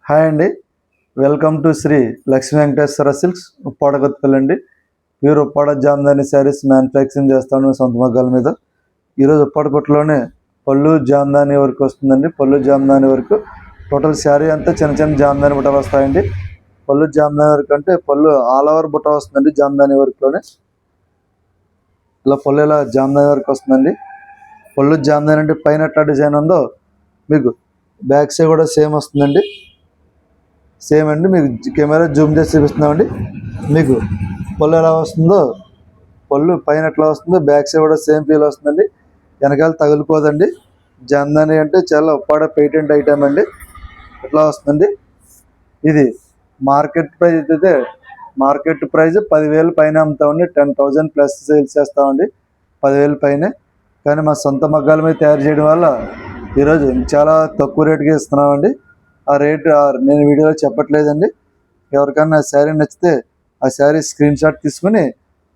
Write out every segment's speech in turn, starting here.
Hi అండి. Welcome to Shri Lakshmi Venkateswara silks Uppada Kothapalli అండి. Pure Uppada Jamdani saris manufacturing చేస్తాను సొంత మగ్గాల మీద. ఈరోజు ఉప్పాడ కొట్టులోనే పళ్ళు జామ్దాని వరకు వస్తుందండి. పళ్ళు జామ్దాని వరకు టోటల్ శారీ అంతా చిన్న చిన్న జామ్దాని బుట్టలు వస్తాయండి. పళ్ళు జామ్దాని వరకు అంటే పళ్ళు ఆల్ ఓవర్ బుట్ట వస్తుందండి. జామ్దాని వరకులోనే ఇలా పళ్ళు ఇలా జామ్దాని వరకు వస్తుందండి. పళ్ళు జామ్దాని అంటే పైన ఎట్లా డిజైన్ ఉందో మీకు బ్యాక్ సైడ్ కూడా సేమ్ వస్తుందండి. సేమ్ అండి. మీకు కెమెరా జూమ్ చేసి చూపిస్తున్నామండి. మీకు పళ్ళు ఎలా వస్తుందో, పళ్ళు పైన ఎట్లా వస్తుందో బ్యాక్ సైడ్ కూడా సేమ్ ఫీల్ వస్తుందండి. వెనకాల తగులుకోదండి. జామ్దాని అంటే చాలా ఉప్పాడ పేటెంట్ ఐటమ్ అండి. ఎట్లా వస్తుందండి. ఇది మార్కెట్ ప్రైస్ అయితే మార్కెట్ ప్రైస్ 10,000 పైన అమ్ముతామండి. 10,000 ప్లస్ సేల్స్ చేస్తామండి 10,000 పైనే. కానీ మా సొంత మగ్గాల మీద తయారు చేయడం వల్ల ఈరోజు చాలా తక్కువ రేటుకి ఇస్తున్నామండి. ఆ రేటు నేను వీడియోలో చెప్పట్లేదండి. ఎవరికన్నా శారీ నచ్చితే ఆ శారీ స్క్రీన్ షాట్ తీసుకుని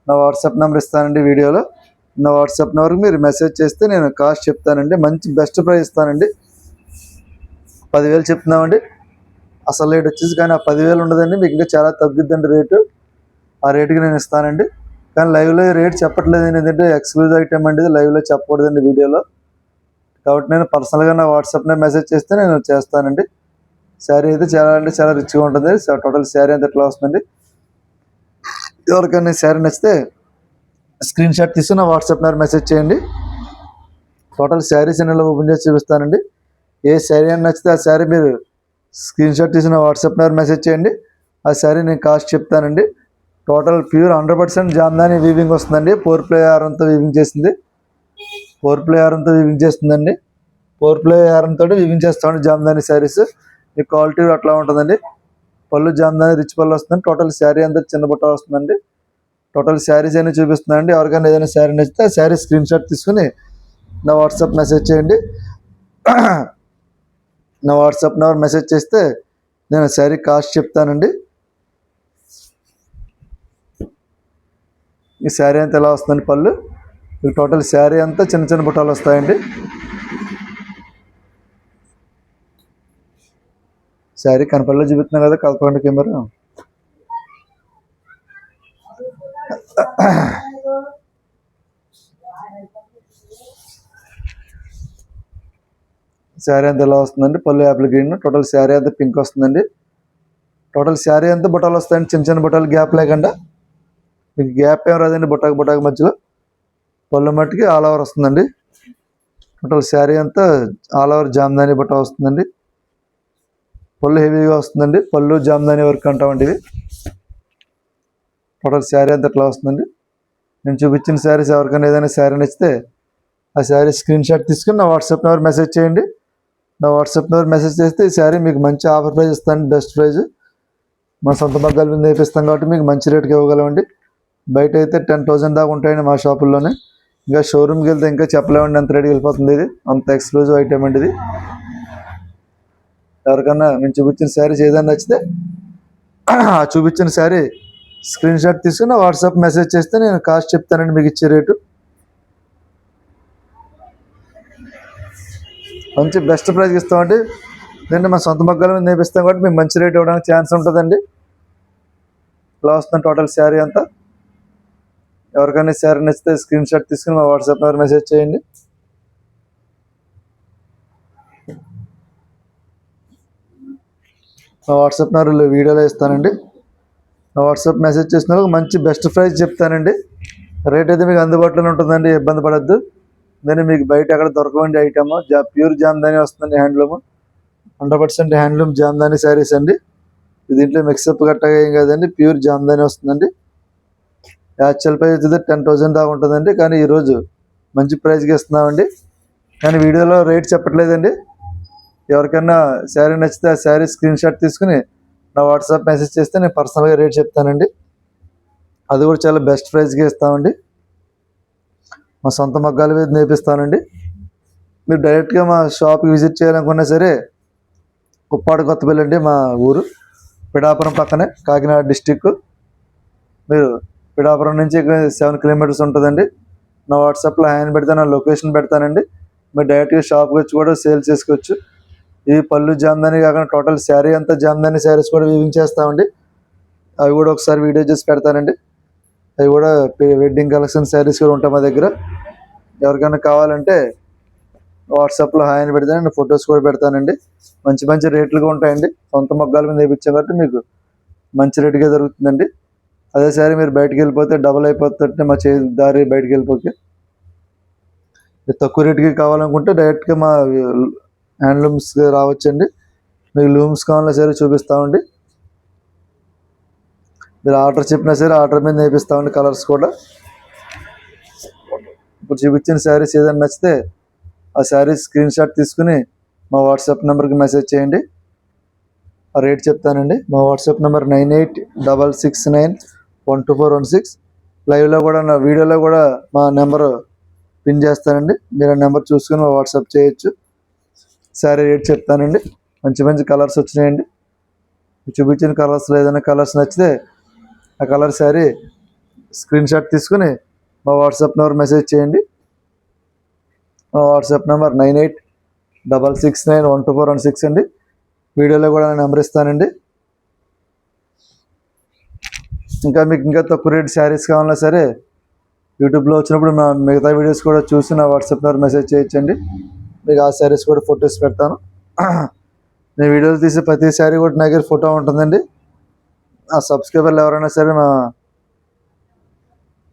నా వాట్సాప్ నెంబర్ ఇస్తానండి. వీడియోలో నా వాట్సాప్ నెంబర్కి మీరు మెసేజ్ చేస్తే నేను కాస్ట్ చెప్తానండి. మంచి బెస్ట్ ప్రైస్ ఇస్తానండి. 10,000 చెప్తున్నామండి అసలు రేట్ వచ్చేసి. కానీ ఆ 10,000 ఉండదండి. మీకు ఇంకా చాలా తగ్గుద్దండి రేటు. ఆ రేటుకి నేను ఇస్తానండి. కానీ లైవ్లో రేట్ చెప్పట్లేదు. ఏంటంటే ఎక్స్క్లూజివ్ ఐటమ్ అండి. లైవ్లో చెప్పకూడదండి వీడియోలో. కాబట్టి నేను పర్సనల్గా నా వాట్సాప్లో మెసేజ్ చేస్తే నేను చేస్తానండి. శారీ అయితే చాలా అంటే చాలా రిచ్గా ఉంటుంది. టోటల్ శారీ అంతా ఎట్లా వస్తుందండి. ఎవరికైనా శారీ నచ్చితే స్క్రీన్ షాట్ తీసుకుని నా వాట్సాప్ నెంబర్ మెసేజ్ చేయండి. టోటల్ శారీస్ అన్ని ఓపెన్ చేసి చూపిస్తానండి. ఏ శారీ అని నచ్చితే ఆ శారీ మీరు స్క్రీన్ షాట్ తీసి నా వాట్సాప్ నెంబర్ మెసేజ్ చేయండి. ఆ శారీ నేను కాస్ట్ చెప్తానండి. టోటల్ ప్యూర్ 100% జామ్దాని వీవింగ్ వస్తుందండి. 4 ప్లే హారంతో వీవింగ్ చేసింది. 4 ప్లే హారంతో వీవింగ్ చేస్తుందండి. 4 ప్లే హారంతో వీవింగ్ చేస్తామండి జామ్దాని శారీస్. ఈ క్వాలిటీ అట్లా ఉంటుందండి. పళ్ళు జామ్దాని రిచ్ పళ్ళు వస్తుందండి. టోటల్ శారీ అంతా చిన్న బుట్ట వస్తుందండి. టోటల్ శారీస్ అయినా చూపిస్తున్నానండి. ఎవరికైనా ఏదైనా శారీ నచ్చితే ఆ శారీ స్క్రీన్ షాట్ తీసుకుని నా వాట్సాప్ మెసేజ్ చేయండి. నా వాట్సాప్ నెంబర్ మెసేజ్ చేస్తే నేను శారీ కాస్ట్ చెప్తానండి. ఈ శారీ అంతా ఎలా వస్తుందండి. పళ్ళు ఈ టోటల్ శారీ అంతా చిన్న చిన్న బుట్టాలు వస్తాయండి. శారీ కనపడలో చూపిస్తున్నాం కదా కలపండి కెమెరా. శారీ అంతా ఎలా వస్తుందండి. పళ్ళు యాపిల్ గ్రీన్. టోటల్ శారీ అంతా పింక్ వస్తుందండి. టోటల్ శారీ అంతా బుట్టాలు వస్తాయండి. చిన్న చిన్న బుట్టాలు గ్యాప్ లేకుండా. మీకు గ్యాప్ ఏం రాదండి బుట్టాకు బుట్టాకు మధ్యలో. పళ్ళు మట్టుకి ఆల్ ఓవర్ వస్తుందండి. టోటల్ శారీ అంతా ఆల్ ఓవర్ జామ్దాని బుట్ట వస్తుందండి. పళ్ళు హెవీగా వస్తుందండి. పళ్ళు జామ్దాని వర్క్ అంటామండి ఇవి. టోటల్ శారీ అంతా ఎట్లా వస్తుందండి. నేను చూపించిన శారీస్ ఎవరికైనా ఏదైనా శారీ నచ్చితే ఆ శారీ స్క్రీన్ షాట్ తీసుకుని నా వాట్సాప్ నెంబర్ మెసేజ్ చేయండి. నా వాట్సాప్ నెంబర్ మెసేజ్ చేస్తే ఈ శారీ మీకు మంచి ఆఫర్ ప్రైస్ ఇస్తాను. Best price. మా సొంత మగ్గాల మీద వేపిస్తాం కాబట్టి మీకు మంచి రేటుకి ఇవ్వగలమండి. బయట అయితే 10,000 దాకా ఉంటాయండి మా షాపుల్లోనే. ఇంకా షోరూమ్కి వెళ్తే ఇంకా చెప్పలేమండి ఎంత రేటుకి వెళ్ళిపోతుంది. ఇది అంత ఎక్స్క్లూజివ్ ఐటమ్ అండి ఇది. ఎవరికన్నా నేను చూపించిన శారీస్ ఏదైనా నచ్చితే ఆ చూపించిన శారీ స్క్రీన్ షాట్ తీసుకుని వాట్సాప్ మెసేజ్ చేస్తే నేను కాస్ట్ చెప్తానండి. మీకు ఇచ్చే రేటు మంచి బెస్ట్ ప్రైస్కి ఇస్తామండి. నేను మా సొంత మగ్గాల మీద నేర్పిస్తాం కాబట్టి మీకు మంచి రేట్ ఇవ్వడానికి ఛాన్స్ ఉంటుందండి. ఇలా వస్తుంది టోటల్ శారీ అంతా. ఎవరికైనా శారీ నచ్చితే స్క్రీన్ షాట్ తీసుకుని మా వాట్సాప్ నెంబర్ మెసేజ్ చేయండి. నా వాట్సాప్ నెంబర్ వీడియోలో ఇస్తానండి. నా వాట్సాప్ మెసేజ్ చేసిన మంచి బెస్ట్ ప్రైస్ చెప్తానండి. రేట్ అయితే మీకు అందుబాటులోనే ఉంటుందండి. ఇబ్బంది పడద్దు. నేను మీకు బయట ఎక్కడ దొరకవండి ఐటమ్. ప్యూర్ జామ్దాని వస్తుందండి. హ్యాండ్లూమ్ 100% హ్యాండ్లూమ్ జామ్దాని శారీస్ అండి. దీంట్లో మిక్సప్ గట్టగా ఏం కాదండి. ప్యూర్ జామ్దాని వస్తుందండి. యాక్చువల్ ప్రైస్ అయితే 10,000 దాకా ఉంటుందండి. కానీ ఈరోజు మంచి ప్రైస్కి ఇస్తున్నామండి. కానీ వీడియోలో రేట్ చెప్పట్లేదండి. ఎవరికైనా శారీ నచ్చితే ఆ శారీ స్క్రీన్ షాట్ తీసుకుని నా వాట్సాప్ మెసేజ్ చేస్తే నేను పర్సనల్గా రేట్ చెప్తానండి. అది కూడా చాలా బెస్ట్ ప్రైస్కి ఇస్తామండి. మా సొంత మగ్గాల మీద నేర్పిస్తానండి. మీరు డైరెక్ట్గా మా షాప్కి విజిట్ చేయాలనుకున్నా సరే ఉప్పాడ కొత్తపల్లి అండి మా ఊరు. పిఠాపురం పక్కనే కాకినాడ డిస్టిక్. మీరు పిఠాపురం నుంచి 7 కిలోమీటర్స్ ఉంటుందండి. నా వాట్సాప్లో హ్యాండ్ పెడతాను. నా లొకేషన్ పెడతానండి. మీరు డైరెక్ట్గా షాప్కి వచ్చి కూడా సేల్ చేసుకోవచ్చు. ఈ పళ్ళు జామ్దాని కాకుండా టోటల్ శారీ అంతా జామ్దాని శారీస్ కూడా వీవింగ్ చేస్తామండి. అవి కూడా ఒకసారి వీడియో చేసి పెడతానండి. అవి కూడా వెడ్డింగ్ కలెక్షన్ శారీస్ కూడా ఉంటాయి మా దగ్గర. ఎవరికైనా కావాలంటే వాట్సాప్లో హాయ్ అని పెడితే నేను ఫొటోస్ కూడా పెడతానండి. మంచి మంచి రేట్లుగా ఉంటాయండి. సొంత మొగ్గాల మీద వేయించాం కాబట్టి మీకు మంచి రేటుగా దొరుకుతుందండి. అదే సారి మీరు బయటకు వెళ్ళిపోతే డబల్ అయిపోతుంటే మా దారి బయటకు వెళ్ళిపోతే తక్కువ రేటుకి కావాలనుకుంటే డైరెక్ట్గా మా హ్యాండ్లూమ్స్ రావచ్చండి. మీకు లూమ్స్ కావాలన్నా సరే చూపిస్తామండి. మీరు ఆర్డర్ చెప్పినా సరే ఆర్డర్ మీద నేర్పిస్తామండి. కలర్స్ కూడా ఇప్పుడు చూపించిన శారీస్ ఏదైనా నచ్చితే ఆ శారీస్ స్క్రీన్ షాట్ తీసుకుని మా వాట్సాప్ నెంబర్కి మెసేజ్ చేయండి. ఆ రేట్ చెప్తానండి. మా వాట్సాప్ నెంబర్ 9866912416. లైవ్లో కూడా నా వీడియోలో కూడా మా నెంబరు పిన్ చేస్తానండి. మీరు ఆ నెంబర్ చూసుకుని మా వాట్సాప్ చేయొచ్చు. శారీ రేట్ చెప్తానండి. మంచి మంచి కలర్స్ వచ్చినాయండి. చూపించిన కలర్స్లో ఏదైనా కలర్స్ నచ్చితే ఆ కలర్ శారీ స్క్రీన్ షాట్ తీసుకుని మా వాట్సాప్ నెంబర్ మెసేజ్ చేయండి. మా వాట్సాప్ నెంబర్ 9866912416 అండి. వీడియోలో కూడా నేను నెంబర్ ఇస్తానండి. ఇంకా మీకు ఇంకా తక్కువ రేట్ శారీస్ కావాలన్నా సరే యూట్యూబ్లో వచ్చినప్పుడు నా మిగతా వీడియోస్ కూడా చూసి నా వాట్సాప్ నెంబర్ మెసేజ్ చేయొచ్చండి. మీకు ఆ శారీస్ కూడా ఫొటోస్ పెడతాను. నేను వీడియోలు తీసే ప్రతి శారీ కూడా నా దగ్గర ఫోటో ఉంటుందండి. ఆ సబ్స్క్రైబర్లు ఎవరైనా సరే మా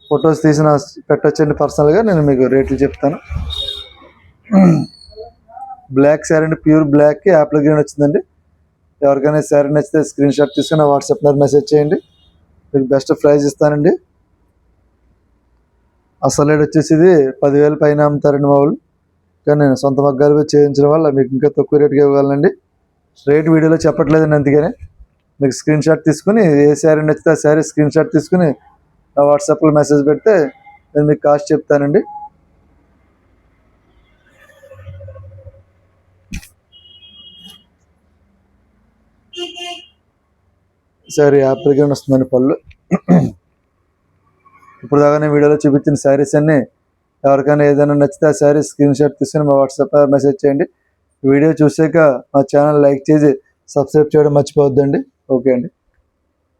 ఫొటోస్ తీసి నా పెట్టచ్చండి. పర్సనల్గా నేను మీకు రేట్లు చెప్తాను. బ్లాక్ శారీ అండి, ప్యూర్ బ్లాక్కి యాప్ల గ్రీన్ వచ్చిందండి. ఎవరికైనా శారీ నచ్చితే స్క్రీన్ షాట్ తీసుకుని వాట్సాప్ నెంబర్ మెసేజ్ చేయండి. మీకు బెస్ట్ ప్రైస్ ఇస్తానండి. అసలు రేట్ వచ్చేసి ఇది 10,000 పైన అమ్ముతారండి మా వాళ్ళు. కానీ నేను సొంత మగ్గాలు చేయించడం వల్ల మీకు ఇంకా తక్కువ రేటుకి ఇవ్వగలనండి. రేట్ వీడియోలో చెప్పట్లేదండి. అందుకనే మీకు స్క్రీన్ షాట్ తీసుకుని ఏ శారీ నచ్చితే ఆ శారీ స్క్రీన్ షాట్ తీసుకుని నా వాట్సాప్లో మెసేజ్ పెడితే నేను మీకు కాస్ట్ చెప్తానండి. సరే యాపిల్ గ్రీన్ వస్తుందండి పళ్ళు. ఇప్పుడు దాకా నేను వీడియోలో చూపించిన శారీస్ అన్నీ ఎవరికైనా ఏదైనా నచ్చితే ఆ శారీ స్క్రీన్ షాట్ తీసుకుని మా వాట్సాప్ మెసేజ్ చేయండి. వీడియో చూసాక మా ఛానల్ లైక్ చేసి సబ్స్క్రైబ్ చేయడం మర్చిపోవద్దండి. ఓకే అండి.